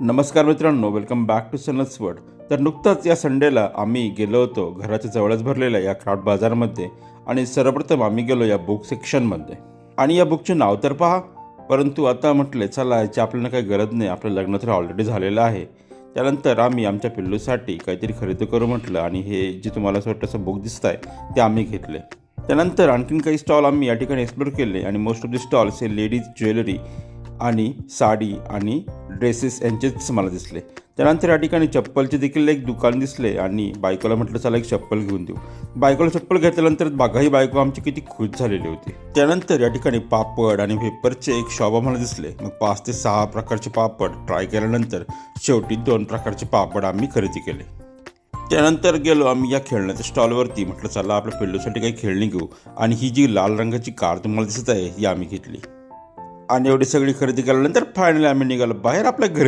नमस्कार मित्रांनो, welcome back to Sun's world. तर नुकताच या संडेला आम्ही गेलो होतो घराच्या जवळच भरलेल्या या क्राफ्ट बाजारमध्ये आणि सर्वप्रथम आम्ही गेलो या बुक सेक्शनमध्ये. आणि या बुकचे नाव तर पहा, परंतु आता म्हटले चला याची आपल्याला काही गरज नाही, आपलं लग्न तर ऑलरेडी झालेलं आहे. त्यानंतर आम्ही आमच्या पिल्लूसाठी काहीतरी खरेदी करू म्हटलं आणि हे जे तुम्हाला छोटंसं बुक दिसत आहे ते आम्ही घेतले. त्यानंतर आणखीन काही स्टॉल आम्ही या ठिकाणी एक्सप्लोर केले आणि मोस्ट ऑफ द स्टॉल्स हे लेडीज ज्वेलरी आणि साडी आणि ड्रेसेस यांचेच मला दिसले. त्यानंतर या ठिकाणी चप्पलचे देखील एक दुकान दिसले आणि बायकोला म्हटलं चला एक चप्पल घेऊन देऊ. बायकोला चप्पल घेतल्यानंतर बघाही बायको आमची किती खुश झालेली होती. त्यानंतर या ठिकाणी पापड आणि पेपरचे एक शॉप आम्हाला दिसले. मग 5 ते 6 प्रकारचे पापड ट्राय केल्यानंतर शेवटी 2 प्रकारचे पापड आम्ही खरेदी केले. त्यानंतर गेलो आम्ही या खेळण्याच्या स्टॉलवरती. म्हटलं चला आपल्या पिल्लूसाठी काही खेळणी घेऊ आणि ही जी लाल रंगाची कार तुम्हाला दिसत आहे ही आम्ही घेतली. आणि एवढी सगळी खरेदी केल्यानंतर फायनली आम्ही निघालो बाहेर आपल्या घरी.